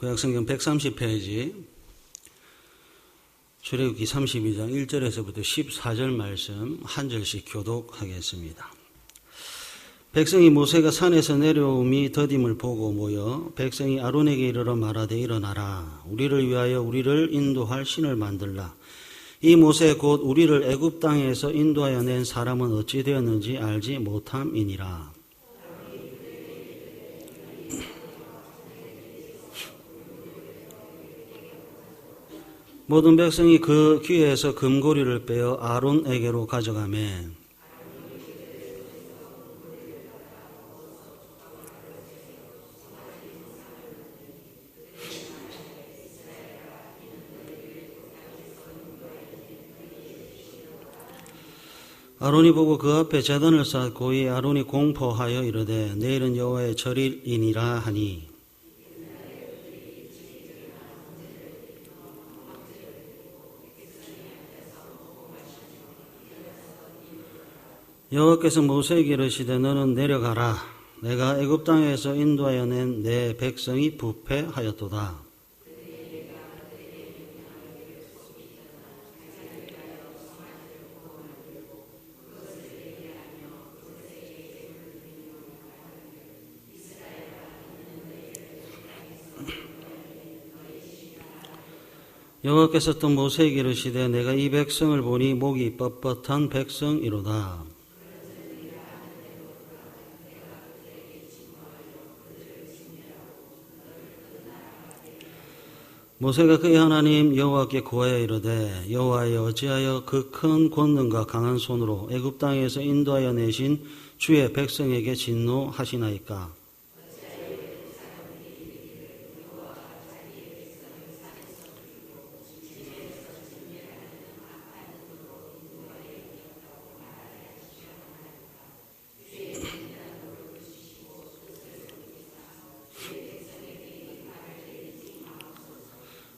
구약성경 130페이지 출애굽기 32장 1절에서부터 14절 말씀 한 절씩 교독하겠습니다. 백성이 모세가 산에서 내려옴이 더딤을 보고 모여 백성이 아론에게 이르러 말하되 일어나라. 우리를 위하여 우리를 인도할 신을 만들라. 이 모세 곧 우리를 애굽 땅에서 인도하여 낸 사람은 어찌 되었는지 알지 못함이니라. 모든 백성이 그 귀에서 금고리를 빼어 아론에게로 가져가매 아론이 보고 그 앞에 제단을 쌓고 이 아론이 공포하여 이르되 내일은 여호와의 절일이니라 하니 여호와께서 모세에게 이르시되 너는 내려가라. 내가 애굽 땅에서 인도하여 낸 내 백성이 부패하였도다. 여호와께서 또 모세에게 이르시되 내가 이 백성을 보니 목이 뻣뻣한 백성이로다. 모세가 그의 하나님 여호와께 구하여 이르되 여호와여 어찌하여 그 큰 권능과 강한 손으로 애굽 땅에서 인도하여 내신 주의 백성에게 진노하시나이까.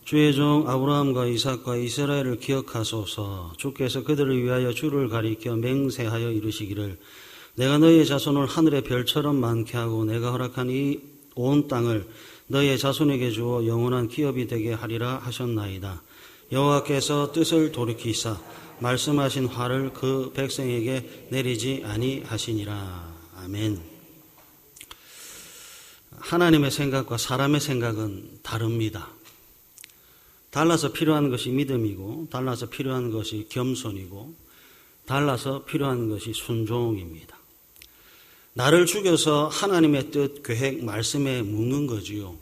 주의 종 아브라함과 이삭과 이스라엘을 기억하소서. 주께서 그들을 위하여 주를 가리켜 맹세하여 이르시기를 내가 너희의 자손을 하늘의 별처럼 많게 하고 내가 허락한 이 온 땅을 너희의 자손에게 주어 영원한 기업이 되게 하리라 하셨나이다. 여호와께서 뜻을 돌이키사 말씀하신 화를 그 백성에게 내리지 아니하시니라. 아멘. 하나님의 생각과 사람의 생각은 다릅니다. 달라서 필요한 것이 믿음이고 달라서 필요한 것이 겸손이고 달라서 필요한 것이 순종입니다. 나를 죽여서 하나님의 뜻, 계획, 말씀에 묻는 거지요.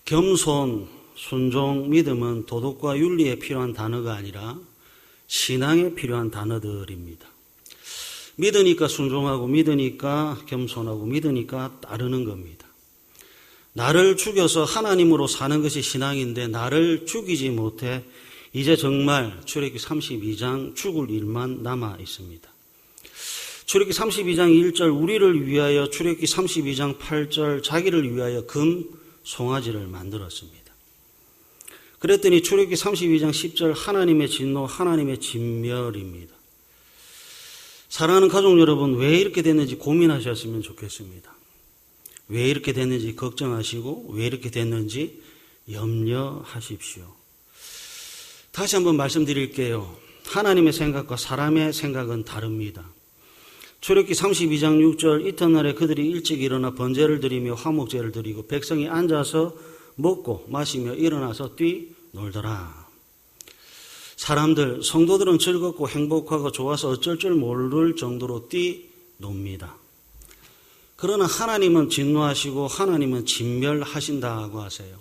겸손, 순종, 믿음은 도덕과 윤리에 필요한 단어가 아니라 신앙에 필요한 단어들입니다. 믿으니까 순종하고 믿으니까 겸손하고 믿으니까 따르는 겁니다. 나를 죽여서 하나님으로 사는 것이 신앙인데 나를 죽이지 못해 이제 정말 출애굽기 32장 죽을 일만 남아 있습니다. 출애굽기 32장 1절 우리를 위하여 출애굽기 32장 8절 자기를 위하여 금 송아지를 만들었습니다. 그랬더니 출애굽기 32장 10절 하나님의 진노, 하나님의 진멸입니다. 사랑하는 가족 여러분, 왜 이렇게 됐는지 고민하셨으면 좋겠습니다. 왜 이렇게 됐는지 걱정하시고 왜 이렇게 됐는지 염려하십시오. 다시 한번 말씀드릴게요. 하나님의 생각과 사람의 생각은 다릅니다. 출애굽기 32장 6절 이튿날에 그들이 일찍 일어나 번제를 드리며 화목제를 드리고 백성이 앉아서 먹고 마시며 일어나서 뛰놀더라. 사람들, 성도들은 즐겁고 행복하고 좋아서 어쩔 줄 모를 정도로 뛰놉니다. 그러나 하나님은 진노하시고 하나님은 진멸하신다고 하세요.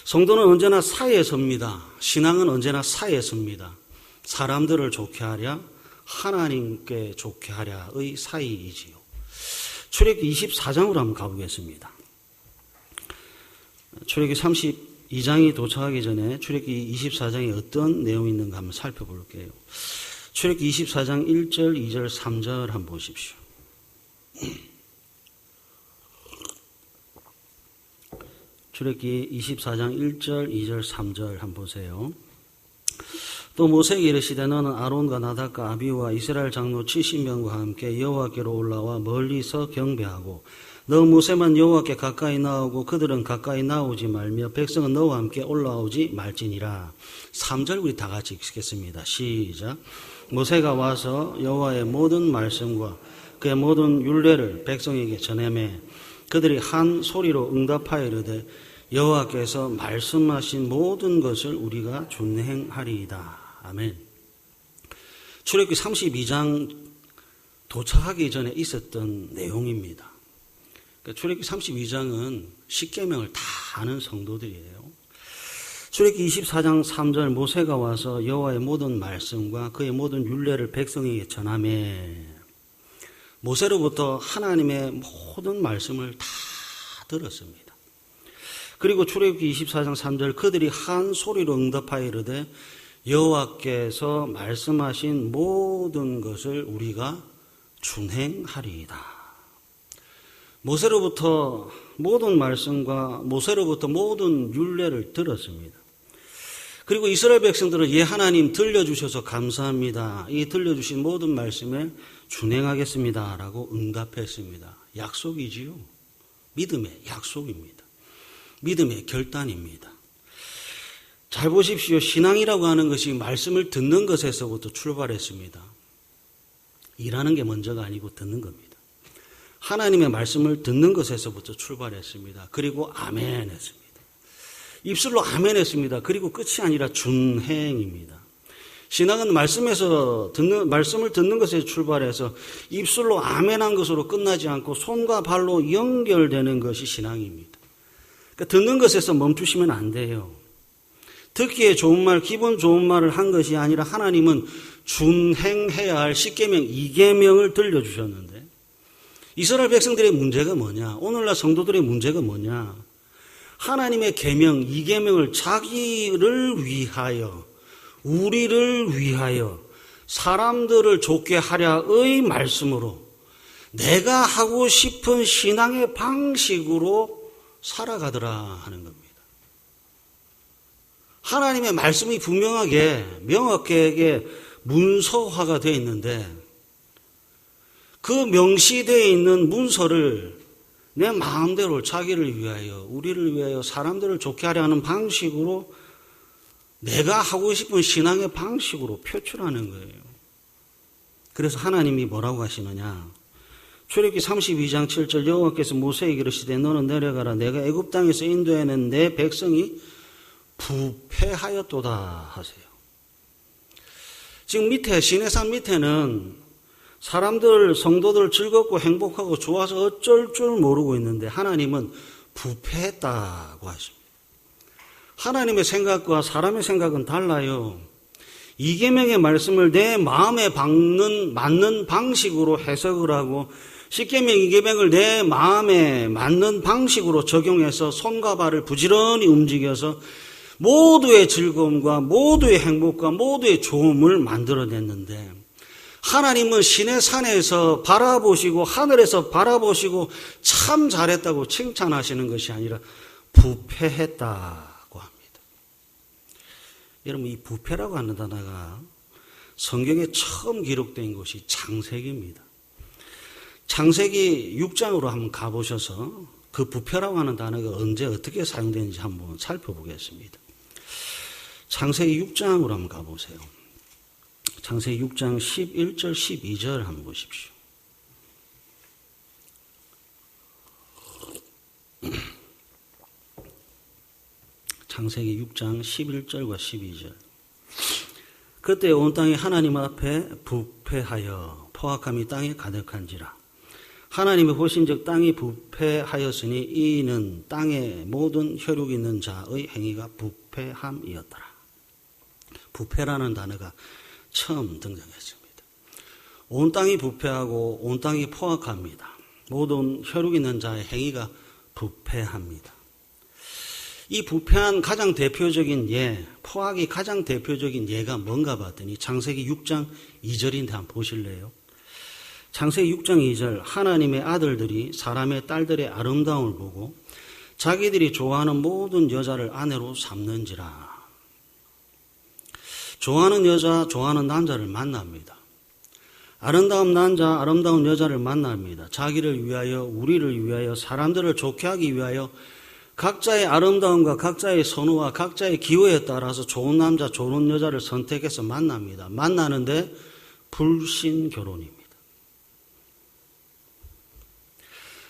성도는 언제나 사이에 섭니다. 신앙은 언제나 사이에 섭니다. 사람들을 좋게 하랴 하나님께 좋게 하랴의 사이이지요. 출애굽기 24장으로 한번 가보겠습니다. 출애굽기 32장이 도착하기 전에 출애굽기 24장에 어떤 내용이 있는가 한번 살펴볼게요. 출애굽기 24장 1절, 2절, 3절 한번 보십시오. 출애굽기 24장 1절, 2절, 3절 한번 보세요. 또 모세에게 이르시되 너는 아론과 나답과 아비후와 이스라엘 장로 70명과 함께 여호와께로 올라와 멀리서 경배하고 너 모세만 여호와께 가까이 나오고 그들은 가까이 나오지 말며 백성은 너와 함께 올라오지 말지니라. 3절 우리 다 같이 읽겠습니다. 시작. 모세가 와서 여호와의 모든 말씀과 그의 모든 율례를 백성에게 전하매 그들이 한 소리로 응답하여 이르되 여호와께서 말씀하신 모든 것을 우리가 준행하리이다. 아멘. 출애굽기 32장 도착하기 전에 있었던 내용입니다. 그러니까 출애굽기 32장은 십계명을 다 아는 성도들이에요. 출애굽기 24장 3절 모세가 와서 여호와의 모든 말씀과 그의 모든 율례를 백성에게 전하매 모세로부터 하나님의 모든 말씀을 다 들었습니다. 그리고 출애굽기 24장 3절 그들이 한 소리로 응답하여 이르되 여호와께서 말씀하신 모든 것을 우리가 준행하리이다. 모세로부터 모든 말씀과 모세로부터 모든 율례를 들었습니다. 그리고 이스라엘 백성들은 예 하나님 들려주셔서 감사합니다. 이 들려주신 모든 말씀에 준행하겠습니다. 라고 응답했습니다. 약속이지요. 믿음의 약속입니다. 믿음의 결단입니다. 잘 보십시오. 신앙이라고 하는 것이 말씀을 듣는 것에서부터 출발했습니다. 일하는 게 먼저가 아니고 듣는 겁니다. 하나님의 말씀을 듣는 것에서부터 출발했습니다. 그리고 아멘 했습니다. 입술로 아멘 했습니다. 그리고 끝이 아니라 준행입니다. 신앙은 말씀을 듣는 것에 출발해서 입술로 아멘한 것으로 끝나지 않고 손과 발로 연결되는 것이 신앙입니다. 그러니까 듣는 것에서 멈추시면 안 돼요. 듣기에 좋은 말, 기분 좋은 말을 한 것이 아니라 하나님은 준행해야 할 십계명 2계명을 들려주셨는데 이스라엘 백성들의 문제가 뭐냐? 오늘날 성도들의 문제가 뭐냐? 하나님의 계명 2계명을 자기를 위하여 우리를 위하여 사람들을 좋게 하랴의 말씀으로 내가 하고 싶은 신앙의 방식으로 살아가더라 하는 겁니다. 하나님의 말씀이 분명하게 명확하게 문서화가 되어 있는데 그 명시되어 있는 문서를 내 마음대로 자기를 위하여 우리를 위하여 사람들을 좋게 하려 하는 방식으로 내가 하고 싶은 신앙의 방식으로 표출하는 거예요. 그래서 하나님이 뭐라고 하시느냐? 출애굽기 32장 7절 여호와께서 모세에게 이르시되 너는 내려가라 내가 애굽 땅에서 인도해낸 내 백성이 부패하였도다 하세요. 지금 밑에 시내산 밑에는 사람들 성도들 즐겁고 행복하고 좋아서 어쩔 줄 모르고 있는데 하나님은 부패했다고 하십니다. 하나님의 생각과 사람의 생각은 달라요. 2계명의 말씀을 내 마음에 맞는 방식으로 해석을 하고 10계명 2계명을 내 마음에 맞는 방식으로 적용해서 손과 발을 부지런히 움직여서 모두의 즐거움과 모두의 행복과 모두의 좋음을 만들어냈는데 하나님은 시내산에서 바라보시고 하늘에서 바라보시고 참 잘했다고 칭찬하시는 것이 아니라 부패했다고 합니다. 여러분 이 부패라고 하는 단어가 성경에 처음 기록된 것이 창세기입니다. 창세기 6장으로 한번 가보셔서 그 부패라고 하는 단어가 언제 어떻게 사용되는지 한번 살펴보겠습니다. 창세기 6장으로 한번 가보세요. 창세기 6장 11절 12절 한번 보십시오. 창세기 6장 11절과 12절. 그때 온 땅이 하나님 앞에 부패하여 포악함이 땅에 가득한지라. 하나님이 보신즉 땅이 부패하였으니 이는 땅에 모든 혈육 있는 자의 행위가 부패함이었더라. 부패라는 단어가 처음 등장했습니다. 온 땅이 부패하고 온 땅이 포악합니다. 모든 혈육 있는 자의 행위가 부패합니다. 이 부패한 가장 대표적인 포악이 가장 대표적인 예가 뭔가 봤더니 창세기 6장 2절인데 한번 보실래요? 창세기 6장 2절 하나님의 아들들이 사람의 딸들의 아름다움을 보고 자기들이 좋아하는 모든 여자를 아내로 삼는지라. 좋아하는 여자, 좋아하는 남자를 만납니다. 아름다운 남자, 아름다운 여자를 만납니다. 자기를 위하여, 우리를 위하여, 사람들을 좋게 하기 위하여 각자의 아름다움과 각자의 선호와 각자의 기호에 따라서 좋은 남자, 좋은 여자를 선택해서 만납니다. 만나는데 불신결혼입니다.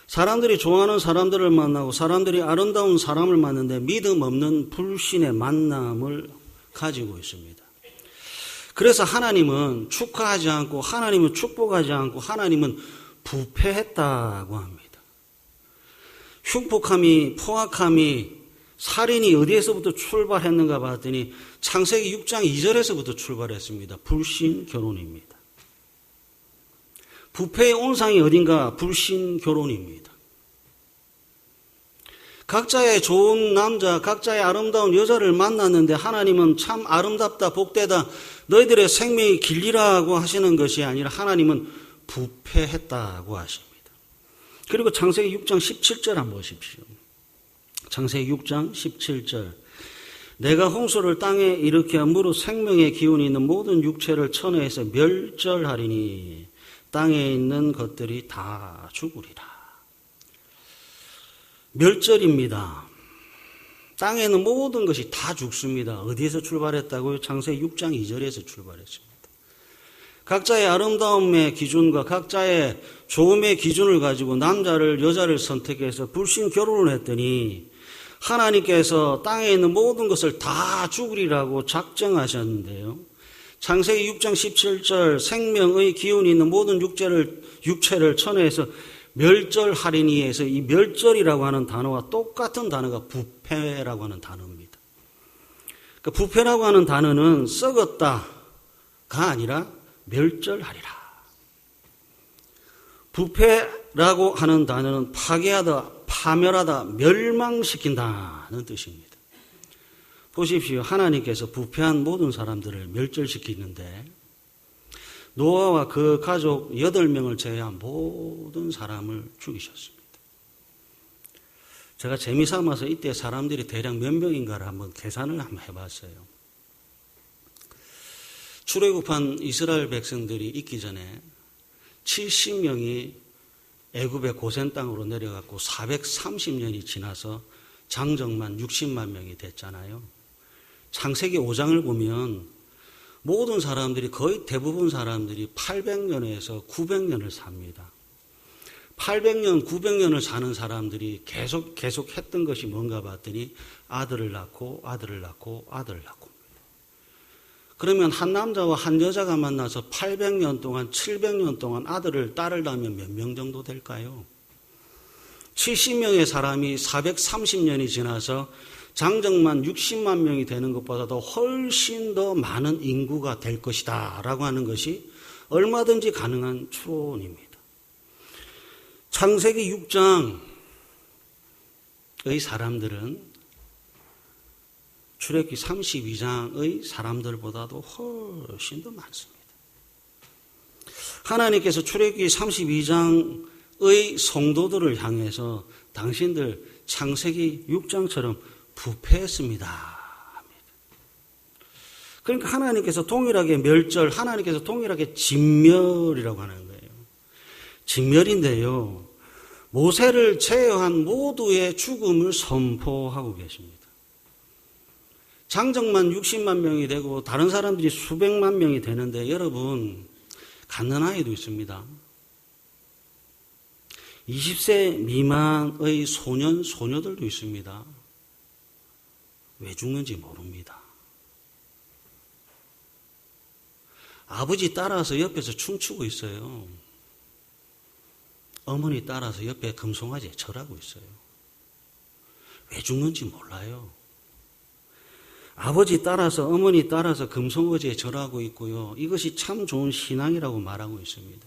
사람들이 좋아하는 사람들을 만나고 사람들이 아름다운 사람을 만나는데 믿음 없는 불신의 만남을 가지고 있습니다. 그래서 하나님은 축하하지 않고 하나님은 축복하지 않고 하나님은 부패했다고 합니다. 흉폭함이, 포악함이, 살인이 어디에서부터 출발했는가 봤더니 창세기 6장 2절에서부터 출발했습니다. 불신결혼입니다. 부패의 온상이 어딘가? 불신결혼입니다. 각자의 좋은 남자, 각자의 아름다운 여자를 만났는데 하나님은 참 아름답다, 복되다, 너희들의 생명이 길리라고 하시는 것이 아니라 하나님은 부패했다고 하십니다. 그리고 창세기 6장 17절 한번 보십시오. 창세기 6장 17절. 내가 홍수를 땅에 일으켜 무릇 생명의 기운이 있는 모든 육체를 천하에서 멸절하리니 땅에 있는 것들이 다 죽으리라. 멸절입니다. 땅에 있는 모든 것이 다 죽습니다. 어디에서 출발했다고요? 창세기 6장 2절에서 출발했습니다. 각자의 아름다움의 기준과 각자의 좋음의 기준을 가지고 남자를 여자를 선택해서 불신 결혼을 했더니 하나님께서 땅에 있는 모든 것을 다 죽으리라고 작정하셨는데요. 창세기 6장 17절 생명의 기운이 있는 모든 육체를 천하에서 멸절하리니에서 이 멸절이라고 하는 단어와 똑같은 단어가 부패라고 하는 단어입니다. 그러니까 부패라고 하는 단어는 썩었다가 아니라 멸절하리라. 부패라고 하는 단어는 파괴하다, 파멸하다, 멸망시킨다는 뜻입니다. 보십시오. 하나님께서 부패한 모든 사람들을 멸절시키는데 노아와 그 가족 8명을 제외한 모든 사람을 죽이셨습니다. 제가 재미삼아서 이때 사람들이 대략 몇 명인가를 한번 계산을 한번 해봤어요. 출애굽한 이스라엘 백성들이 있기 전에 70명이 애굽의 고센 땅으로 내려갔고 430년이 지나서 장정만 60만 명이 됐잖아요. 창세기 5장을 보면 모든 사람들이 거의 대부분 사람들이 800년에서 900년을 삽니다. 800년, 900년을 사는 사람들이 계속 했던 것이 뭔가 봤더니 아들을 낳고 아들을 낳고 아들을 낳고. 그러면 한 남자와 한 여자가 만나서 800년 동안 700년 동안 아들을 딸을 낳으면 몇 명 정도 될까요? 70명의 사람이 430년이 지나서 장정만 60만 명이 되는 것보다도 훨씬 더 많은 인구가 될 것이다 라고 하는 것이 얼마든지 가능한 추론입니다. 창세기 6장의 사람들은 출애굽기 32장의 사람들보다도 훨씬 더 많습니다. 하나님께서 출애굽기 32장의 성도들을 향해서 당신들 창세기 6장처럼 부패했습니다. 그러니까 하나님께서 동일하게 멸절, 하나님께서 동일하게 진멸이라고 하는 거예요. 진멸인데요. 모세를 제외한 모두의 죽음을 선포하고 계십니다. 장정만 60만 명이 되고 다른 사람들이 수백만 명이 되는데 여러분 갖는 아이도 있습니다. 20세 미만의 소년, 소녀들도 있습니다. 왜 죽는지 모릅니다. 아버지 따라서 옆에서 춤추고 있어요. 어머니 따라서 옆에 금송아지에 절하고 있어요. 왜 죽는지 몰라요. 아버지 따라서 어머니 따라서 금송아지에 절하고 있고요. 이것이 참 좋은 신앙이라고 말하고 있습니다.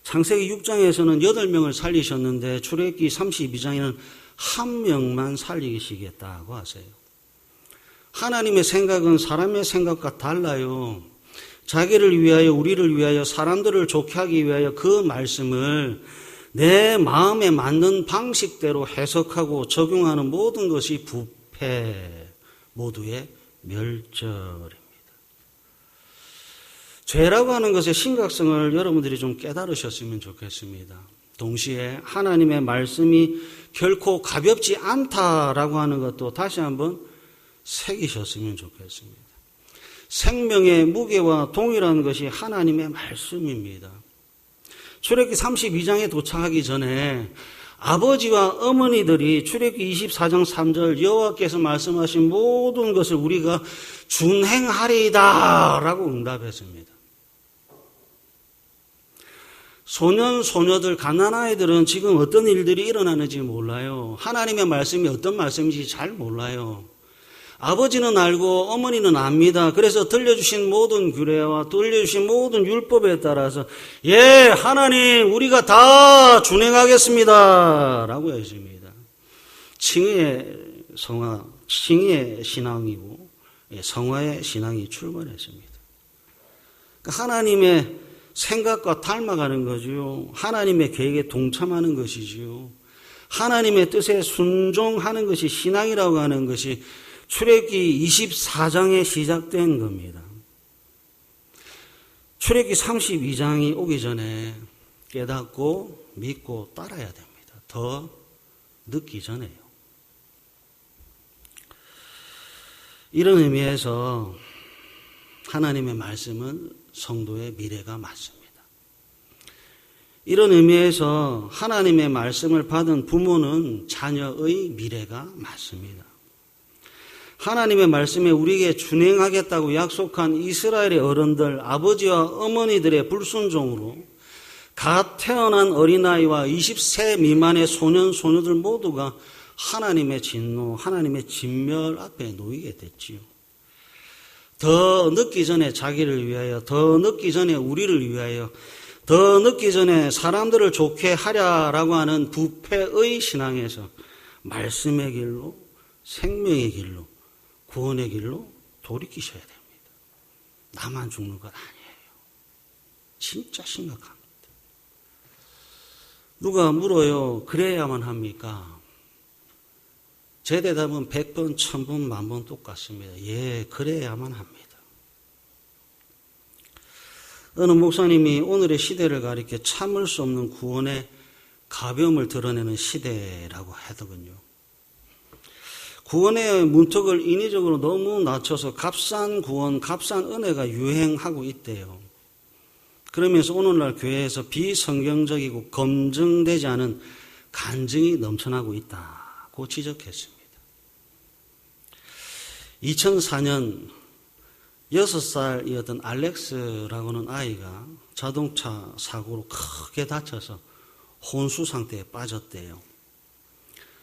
창세기 6장에서는 8명을 살리셨는데 출애굽기 32장에는 1명만 살리시겠다고 하세요. 하나님의 생각은 사람의 생각과 달라요. 자기를 위하여, 우리를 위하여, 사람들을 좋게 하기 위하여 그 말씀을 내 마음에 맞는 방식대로 해석하고 적용하는 모든 것이 부패, 모두의 멸절입니다. 죄라고 하는 것의 심각성을 여러분들이 좀 깨달으셨으면 좋겠습니다. 동시에 하나님의 말씀이 결코 가볍지 않다라고 하는 것도 다시 한번 새기셨으면 좋겠습니다. 생명의 무게와 동일한 것이 하나님의 말씀입니다. 출애굽기 32장에 도착하기 전에 아버지와 어머니들이 출애굽기 24장 3절 여호와께서 말씀하신 모든 것을 우리가 준행하리이다 라고 응답했습니다. 소년, 소녀들, 갓난아이들은 지금 어떤 일들이 일어나는지 몰라요. 하나님의 말씀이 어떤 말씀인지 잘 몰라요. 아버지는 알고 어머니는 압니다. 그래서 들려주신 모든 규례와 들려주신 모든 율법에 따라서 예, 하나님 우리가 다 준행하겠습니다 라고 했습니다. 칭의의 성화, 칭의의 신앙이고 성화의 신앙이 출발했습니다. 그러니까 하나님의 생각과 닮아가는 거지요. 하나님의 계획에 동참하는 것이지요. 하나님의 뜻에 순종하는 것이 신앙이라고 하는 것이 출애굽기 24장에 시작된 겁니다. 출애굽기 32장이 오기 전에 깨닫고 믿고 따라야 됩니다. 더 늦기 전에요. 이런 의미에서 하나님의 말씀은 성도의 미래가 맞습니다. 이런 의미에서 하나님의 말씀을 받은 부모는 자녀의 미래가 맞습니다. 하나님의 말씀에 우리에게 준행하겠다고 약속한 이스라엘의 어른들, 아버지와 어머니들의 불순종으로 갓 태어난 어린아이와 20세 미만의 소년, 소녀들 모두가 하나님의 진노, 하나님의 진멸 앞에 놓이게 됐지요. 더 늦기 전에 자기를 위하여, 더 늦기 전에 우리를 위하여, 더 늦기 전에 사람들을 좋게 하랴라고 하는 부패의 신앙에서 말씀의 길로, 생명의 길로, 구원의 길로 돌이키셔야 됩니다. 나만 죽는 것 아니에요. 진짜 심각합니다. 누가 물어요. 그래야만 합니까? 제 대답은 100번, 1000번, 10,000번 똑같습니다. 예, 그래야만 합니다. 어느 목사님이 오늘의 시대를 가리켜 참을 수 없는 구원의 가벼움을 드러내는 시대라고 하더군요. 구원의 문턱을 인위적으로 너무 낮춰서 값싼 구원, 값싼 은혜가 유행하고 있대요. 그러면서 오늘날 교회에서 비성경적이고 검증되지 않은 간증이 넘쳐나고 있다고 지적했습니다. 2004년 6살이었던 알렉스라고는 아이가 자동차 사고로 크게 다쳐서 혼수 상태에 빠졌대요.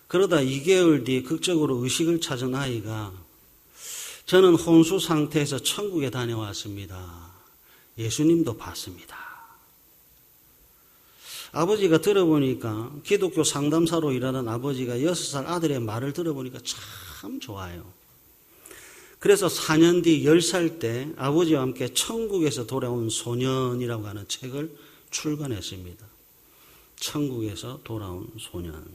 그러다 2개월 뒤에 극적으로 의식을 찾은 아이가 저는 혼수 상태에서 천국에 다녀왔습니다. 예수님도 봤습니다. 아버지가 들어보니까 기독교 상담사로 일하는 아버지가 6살 아들의 말을 들어보니까 참 좋아요. 그래서 4년 뒤 10살 때 아버지와 함께 천국에서 돌아온 소년이라고 하는 책을 출간했습니다. 천국에서 돌아온 소년.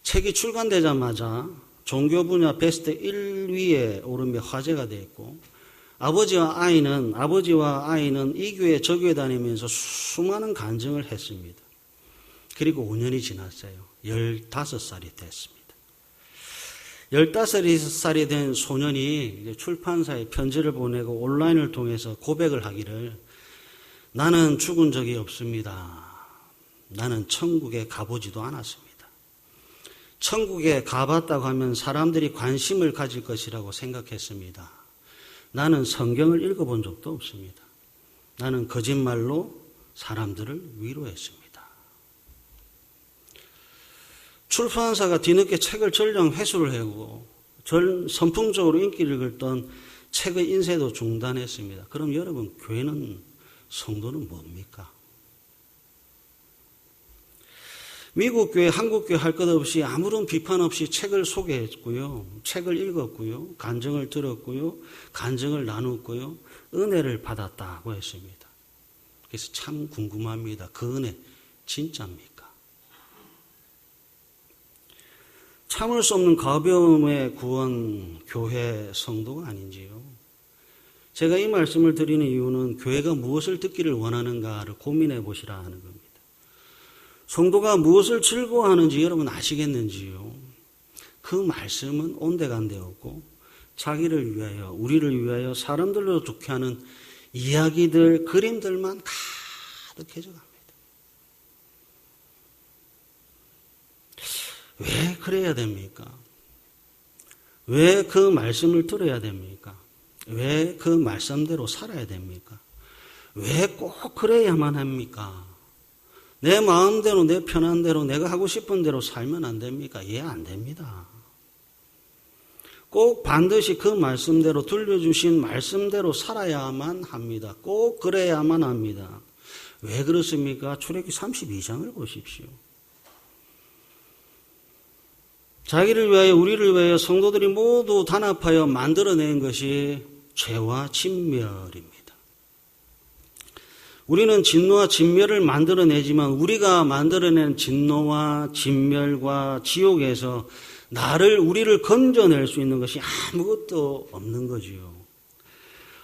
책이 출간되자마자 종교 분야 베스트 1위에 오르며 화제가 되었고 아버지와 아이는 이 교회 저 교회 다니면서 수많은 간증을 했습니다. 그리고 5년이 지났어요. 15살이 됐습니다. 15살이 된 소년이 출판사에 편지를 보내고 온라인을 통해서 고백을 하기를 나는 죽은 적이 없습니다. 나는 천국에 가보지도 않았습니다. 천국에 가봤다고 하면 사람들이 관심을 가질 것이라고 생각했습니다. 나는 성경을 읽어본 적도 없습니다. 나는 거짓말로 사람들을 위로했습니다. 출판사가 뒤늦게 책을 전량 회수를 하고 선풍적으로 인기를 끌던 책의 인쇄도 중단했습니다. 그럼 여러분, 교회는, 성도는 뭡니까? 미국 교회, 한국 교회 할 것 없이 아무런 비판 없이 책을 소개했고요. 책을 읽었고요. 간증을 들었고요. 간증을 나눴고요. 은혜를 받았다고 했습니다. 그래서 참 궁금합니다. 그 은혜 진짜입니까? 참을 수 없는 가벼움의 구원, 교회, 성도가 아닌지요. 제가 이 말씀을 드리는 이유는 교회가 무엇을 듣기를 원하는가를 고민해 보시라 하는 겁니다. 성도가 무엇을 즐거워하는지 여러분 아시겠는지요? 그 말씀은 온데간데 없고 자기를 위하여, 우리를 위하여 사람들로 좋게 하는 이야기들, 그림들만 가득해져 갑니다. 왜 그래야 됩니까? 왜 그 말씀을 들어야 됩니까? 왜 그 말씀대로 살아야 됩니까? 왜 꼭 그래야만 합니까? 내 마음대로, 내 편한 대로, 내가 하고 싶은 대로 살면 안 됩니까? 예, 안 됩니다. 꼭 반드시 그 말씀대로, 들려주신 말씀대로 살아야만 합니다. 꼭 그래야만 합니다. 왜 그렇습니까? 출애굽기 32장을 보십시오. 자기를 위하여, 우리를 위하여 성도들이 모두 단합하여 만들어낸 것이 죄와 진멸입니다. 우리는 진노와 진멸을 만들어내지만 우리가 만들어낸 진노와 진멸과 지옥에서 우리를 건져낼 수 있는 것이 아무것도 없는 거지요.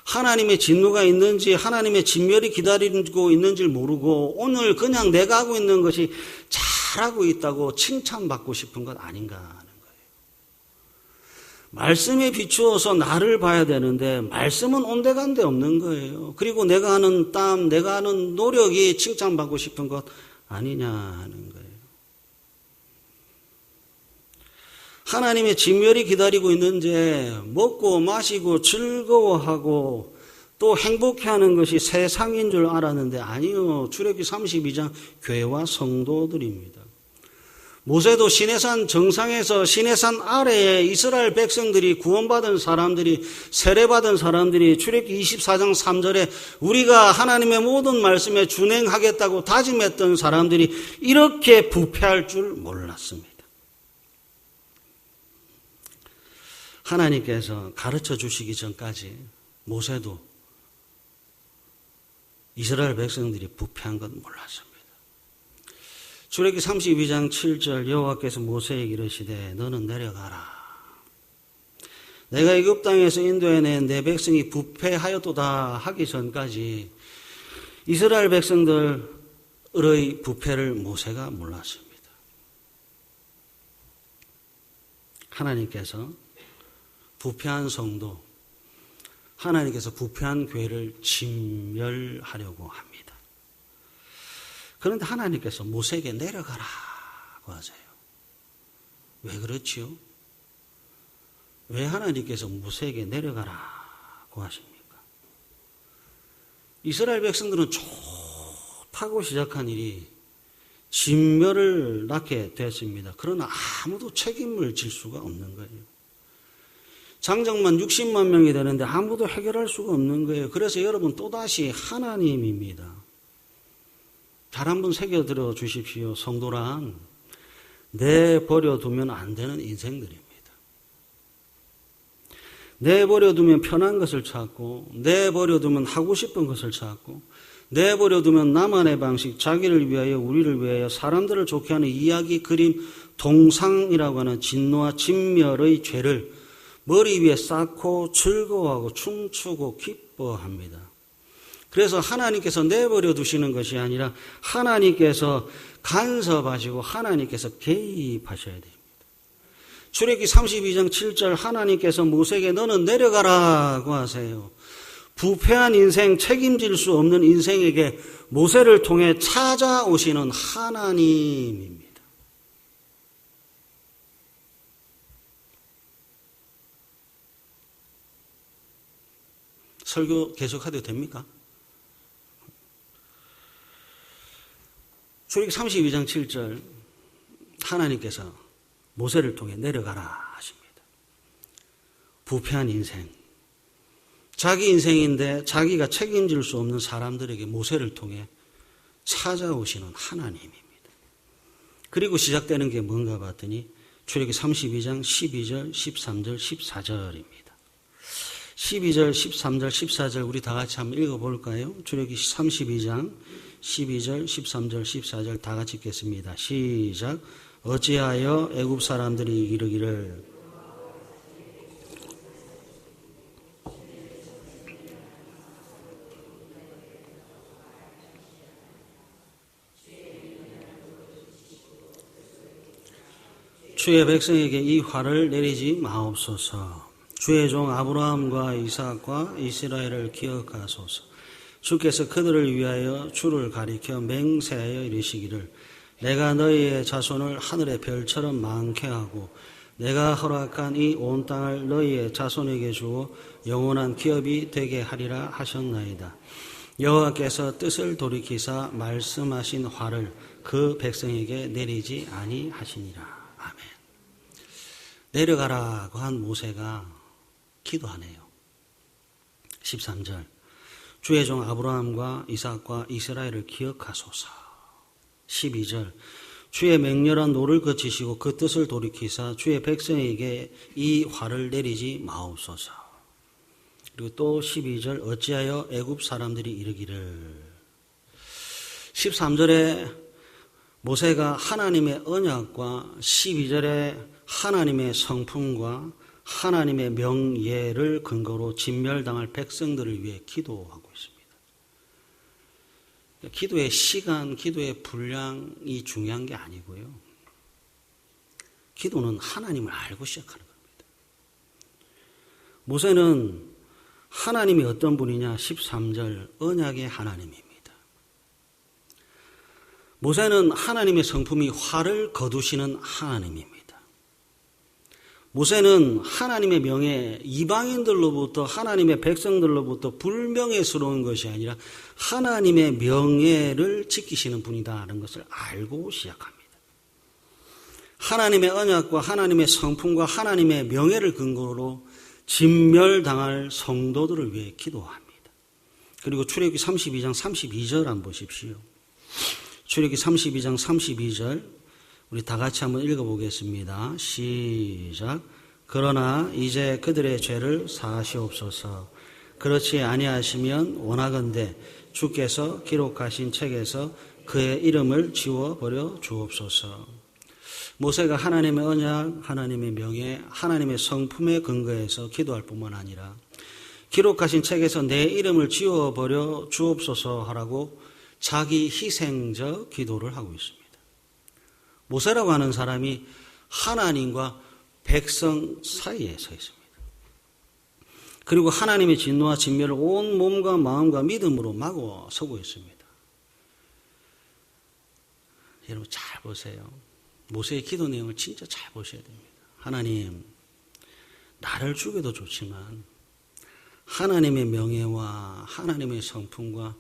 하나님의 진노가 있는지 하나님의 진멸이 기다리고 있는지를 모르고 오늘 그냥 내가 하고 있는 것이 잘하고 있다고 칭찬받고 싶은 것 아닌가 하는 거예요. 말씀에 비추어서 나를 봐야 되는데 말씀은 온데간데 없는 거예요. 그리고 내가 하는 땀, 내가 하는 노력이 칭찬받고 싶은 것 아니냐 하는 거예요. 하나님의 진멸이 기다리고 있는지 먹고 마시고 즐거워하고 또 행복해하는 것이 세상인 줄 알았는데 아니요. 출애굽기 32장 교회와 성도들입니다. 모세도 시내산 정상에서 시내산 아래에 이스라엘 백성들이 구원받은 사람들이 세례받은 사람들이 출애굽기 24장 3절에 우리가 하나님의 모든 말씀에 준행하겠다고 다짐했던 사람들이 이렇게 부패할 줄 몰랐습니다. 하나님께서 가르쳐 주시기 전까지 모세도 이스라엘 백성들이 부패한 것 몰랐습니다. 출애굽기 32장 7절 여호와께서 모세에게 이르시되 너는 내려가라. 내가 애굽 땅에서 인도해낸 내 백성이 부패하였도다 하기 전까지 이스라엘 백성들의 부패를 모세가 몰랐습니다. 하나님께서 부패한 성도, 하나님께서 부패한 교회를 진멸하려고 합니다. 그런데 하나님께서 모세에게 내려가라고 하세요. 왜 그렇지요? 왜 하나님께서 모세에게 내려가라고 하십니까? 이스라엘 백성들은 좋다고 시작한 일이 진멸을 낳게 됐습니다. 그러나 아무도 책임을 질 수가 없는 거예요. 장정만 60만 명이 되는데 아무도 해결할 수가 없는 거예요. 그래서 여러분 또다시 하나님입니다. 잘 한번 새겨들어 주십시오. 성도란 내버려두면 안 되는 인생들입니다. 내버려두면 편한 것을 찾고 내버려두면 하고 싶은 것을 찾고 내버려두면 나만의 방식, 자기를 위하여 우리를 위하여 사람들을 좋게 하는 이야기, 그림, 동상이라고 하는 진노와 진멸의 죄를 머리 위에 쌓고 즐거워하고 춤추고 기뻐합니다. 그래서 하나님께서 내버려 두시는 것이 아니라 하나님께서 간섭하시고 하나님께서 개입하셔야 됩니다. 출애굽기 32장 7절 하나님께서 모세에게 너는 내려가라고 하세요. 부패한 인생, 책임질 수 없는 인생에게 모세를 통해 찾아오시는 하나님입니다. 설교 계속해도 됩니까? 출애굽기 32장 7절 하나님께서 모세를 통해 내려가라 하십니다. 부패한 인생, 자기 인생인데 자기가 책임질 수 없는 사람들에게 모세를 통해 찾아오시는 하나님입니다. 그리고 시작되는 게 뭔가 봤더니 출애굽기 32장 12절, 13절, 14절입니다. 12절, 13절, 14절 우리 다 같이 한번 읽어볼까요? 출애굽기 32장 12절, 13절, 14절 다 같이 읽겠습니다. 시작. 어찌하여 애굽 사람들이 이르기를 주의 백성에게 이 화를 내리지 마옵소서. 주의 종 아브라함과 이삭과 이스라엘을 기억하소서. 주께서 그들을 위하여 주를 가리켜 맹세하여 이르시기를 내가 너희의 자손을 하늘의 별처럼 많게 하고 내가 허락한 이 온 땅을 너희의 자손에게 주어 영원한 기업이 되게 하리라 하셨나이다. 여호와께서 뜻을 돌이키사 말씀하신 화를 그 백성에게 내리지 아니하시니라. 아멘. 내려가라고 한 모세가 기도하네요. 13절 주의 종 아브라함과 이삭과 이스라엘을 기억하소서. 12절 주의 맹렬한 노를 그치시고 그 뜻을 돌이키사 주의 백성에게 이 화를 내리지 마옵소서. 그리고 또 12절 어찌하여 애굽 사람들이 이르기를. 13절에 모세가 하나님의 언약과 12절에 하나님의 성품과 하나님의 명예를 근거로 진멸당할 백성들을 위해 기도하고 있습니다. 기도의 시간, 기도의 분량이 중요한 게 아니고요. 기도는 하나님을 알고 시작하는 겁니다. 모세는 하나님이 어떤 분이냐? 13절 언약의 하나님입니다. 모세는 하나님의 성품이 화를 거두시는 하나님입니다. 모세는 하나님의 명예, 이방인들로부터 하나님의 백성들로부터 불명예스러운 것이 아니라 하나님의 명예를 지키시는 분이다라는 것을 알고 시작합니다. 하나님의 언약과 하나님의 성품과 하나님의 명예를 근거로 진멸당할 성도들을 위해 기도합니다. 그리고 출애굽기 32장 32절 한번 보십시오. 출애굽기 32장 32절 우리 다 같이 한번 읽어보겠습니다. 시작. 그러나 이제 그들의 죄를 사하시옵소서. 그렇지 아니하시면 원하건대 주께서 기록하신 책에서 그의 이름을 지워버려 주옵소서. 모세가 하나님의 언약, 하나님의 명예, 하나님의 성품에 근거해서 기도할 뿐만 아니라 기록하신 책에서 내 이름을 지워버려 주옵소서 하라고 자기 희생적 기도를 하고 있습니다. 모세라고 하는 사람이 하나님과 백성 사이에 서 있습니다. 그리고 하나님의 진노와 진멸을 온 몸과 마음과 믿음으로 막아 서고 있습니다. 여러분 잘 보세요. 모세의 기도 내용을 진짜 잘 보셔야 됩니다. 하나님, 나를 죽여도 좋지만 하나님의 명예와 하나님의 성품과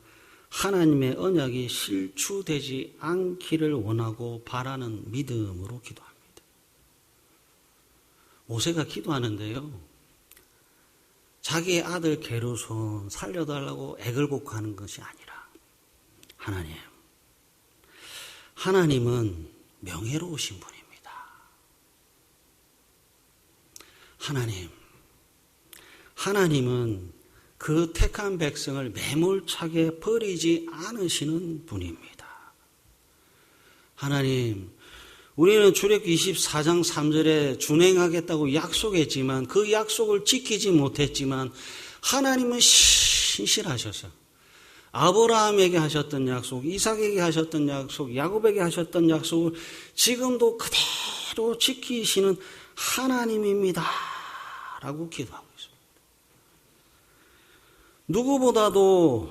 하나님의 언약이 실추되지 않기를 원하고 바라는 믿음으로 기도합니다. 모세가 기도하는데요. 자기의 아들 게르손 살려달라고 애걸복하는 것이 아니라 하나님은 명예로우신 분입니다. 하나님은 그 택한 백성을 매몰차게 버리지 않으시는 분입니다. 하나님, 우리는 출애굽기 24장 3절에 준행하겠다고 약속했지만 그 약속을 지키지 못했지만 하나님은 신실하셔서 아브라함에게 하셨던 약속, 이삭에게 하셨던 약속, 야곱에게 하셨던 약속을 지금도 그대로 지키시는 하나님입니다. 라고 기도하고 있습니다. 누구보다도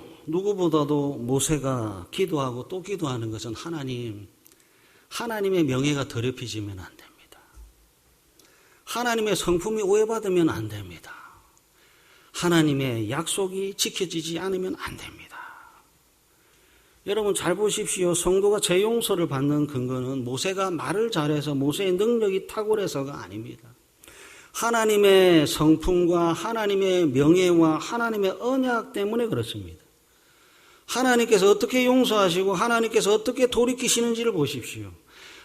모세가 기도하고 또 기도하는 것은 하나님의 명예가 더럽혀지면 안 됩니다. 하나님의 성품이 오해받으면 안 됩니다. 하나님의 약속이 지켜지지 않으면 안 됩니다. 여러분 잘 보십시오. 성도가 죄 용서를 받는 근거는 모세가 말을 잘해서 모세의 능력이 탁월해서가 아닙니다. 하나님의 성품과 하나님의 명예와 하나님의 언약 때문에 그렇습니다. 하나님께서 어떻게 용서하시고 하나님께서 어떻게 돌이키시는지를 보십시오.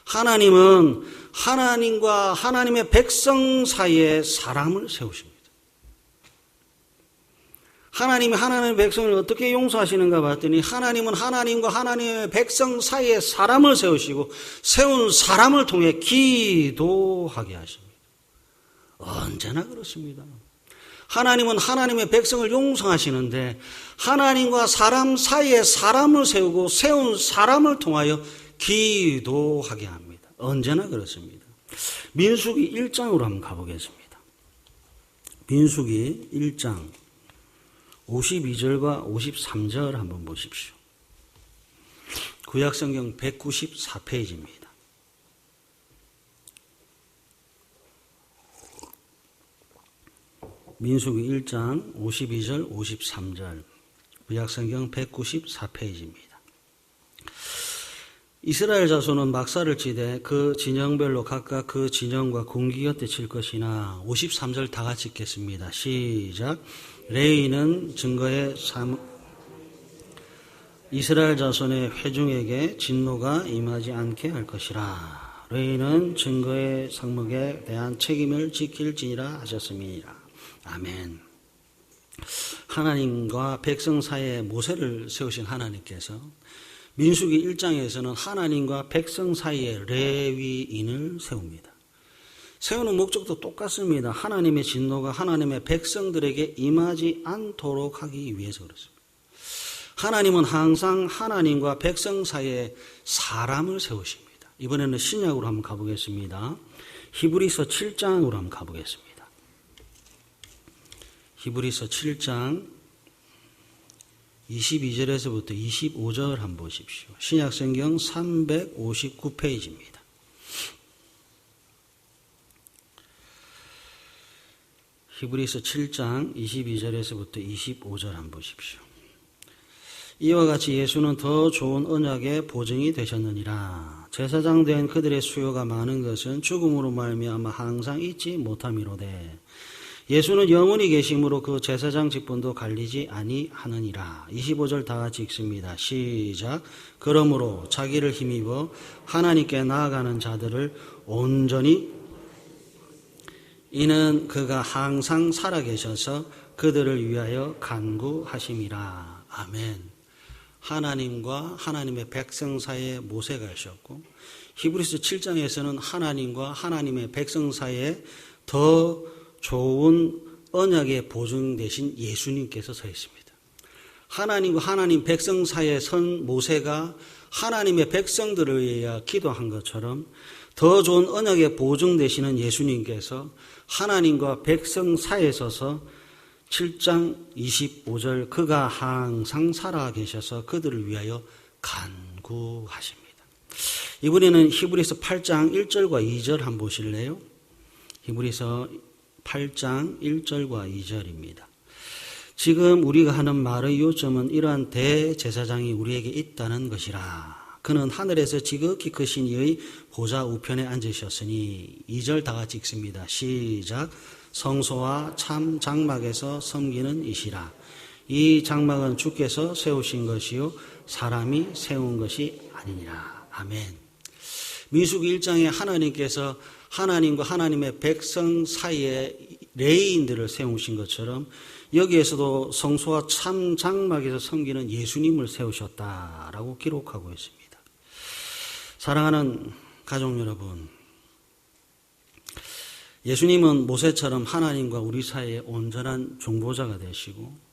하나님은 하나님과 하나님의 백성 사이에 사람을 세우십니다. 하나님이 하나님의 백성을 어떻게 용서하시는가 봤더니 하나님은 하나님과 하나님의 백성 사이에 사람을 세우시고 세운 사람을 통해 기도하게 하십니다. 언제나 그렇습니다. 하나님은 하나님의 백성을 용서하시는데 하나님과 사람 사이에 사람을 세우고 세운 사람을 통하여 기도하게 합니다. 언제나 그렇습니다. 민수기 1장으로 한번 가보겠습니다. 민수기 1장 52절과 53절 한번 보십시오. 구약성경 194페이지입니다. 민수기 1장 52절 53절 구약성경 194페이지입니다. 이스라엘 자손은 막사를 치되 그 진영별로 각각 그 진영과 군기 곁에 칠 것이나 53절 다 같이 읽겠습니다. 시작. 레위는 증거의 이스라엘 자손의 회중에게 진노가 임하지 않게 할 것이라. 레위는 증거의 상목에 대한 책임을 지킬지니라 하셨음이니라. 아멘. 하나님과 백성 사이에 모세를 세우신 하나님께서 민수기 1장에서는 하나님과 백성 사이에 레위인을 세웁니다. 세우는 목적도 똑같습니다. 하나님의 진노가 하나님의 백성들에게 임하지 않도록 하기 위해서 그렇습니다. 하나님은 항상 하나님과 백성 사이에 사람을 세우십니다. 이번에는 신약으로 한번 가보겠습니다. 히브리서 7장으로 한번 가보겠습니다. 히브리서 7장 22절에서부터 25절 한번 보십시오. 신약성경 359페이지입니다. 히브리서 7장 22절에서부터 25절 한번 보십시오. 이와 같이 예수는 더 좋은 언약의 보증이 되셨느니라. 제사장 된 그들의 수요가 많은 것은 죽음으로 말미암아 항상 잊지 못함이로되 예수는 영원히 계심으로 그 제사장 직분도 갈리지 아니하느니라. 25절 다 같이 읽습니다. 시작. 그러므로 자기를 힘입어 하나님께 나아가는 자들을 온전히 이는 그가 항상 살아계셔서 그들을 위하여 간구하심이라. 아멘. 하나님과 하나님의 백성 사이에 모세가 있었고 히브리서 7장에서는 하나님과 하나님의 백성 사이에 더 좋은 언약의 보증 대신 예수님께서 서 있습니다. 하나님과 하나님 백성 사이에 선 모세가 하나님의 백성들을 위하여 기도한 것처럼 더 좋은 언약의 보증 되시는 예수님께서 하나님과 백성 사이에 서서 7장 25절 그가 항상 살아 계셔서 그들을 위하여 간구하십니다. 이번에는 히브리서 8장 1절과 2절 한번 보실래요? 히브리서 8장 1절과 2절입니다. 지금 우리가 하는 말의 요점은 이러한 대제사장이 우리에게 있다는 것이라. 그는 하늘에서 지극히 크신 이의 보좌 우편에 앉으셨으니 2절 다 같이 읽습니다. 시작. 성소와 참 장막에서 섬기는 이시라. 이 장막은 주께서 세우신 것이요 사람이 세운 것이 아니니라. 아멘. 민수기 1장에 하나님께서 하나님과 하나님의 백성 사이에 레위인들을 세우신 것처럼 여기에서도 성소와 참 장막에서 섬기는 예수님을 세우셨다라고 기록하고 있습니다. 사랑하는 가족 여러분, 예수님은 모세처럼 하나님과 우리 사이에 온전한 중보자가 되시고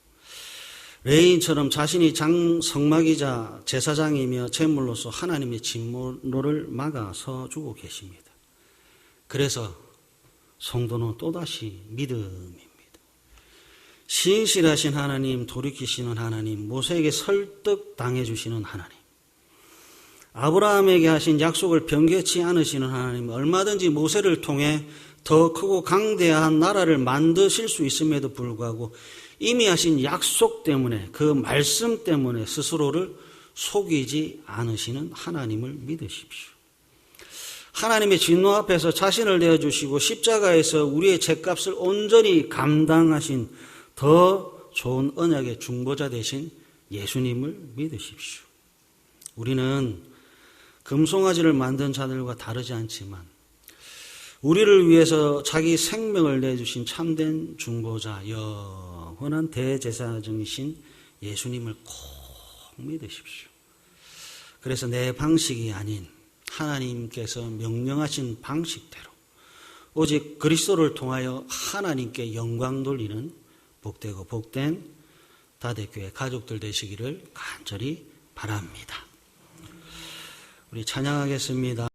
레위인처럼 자신이 성막이자 제사장이며 제물로서 하나님의 진노를 막아서 주고 계십니다. 그래서 성도는 또다시 믿음입니다. 신실하신 하나님, 돌이키시는 하나님, 모세에게 설득당해 주시는 하나님, 아브라함에게 하신 약속을 변개치 않으시는 하나님, 얼마든지 모세를 통해 더 크고 강대한 나라를 만드실 수 있음에도 불구하고 이미 하신 약속 때문에 그 말씀 때문에 스스로를 속이지 않으시는 하나님을 믿으십시오. 하나님의 진노 앞에서 자신을 내어주시고 십자가에서 우리의 죄값을 온전히 감당하신 더 좋은 언약의 중보자 되신 예수님을 믿으십시오. 우리는 금송아지를 만든 자들과 다르지 않지만 우리를 위해서 자기 생명을 내주신 참된 중보자, 영원한 대제사장이신 예수님을 꼭 믿으십시오. 그래서 내 방식이 아닌 하나님께서 명령하신 방식대로 오직 그리스도를 통하여 하나님께 영광 돌리는 복되고 복된 다대교회 가족들 되시기를 간절히 바랍니다. 우리 찬양하겠습니다.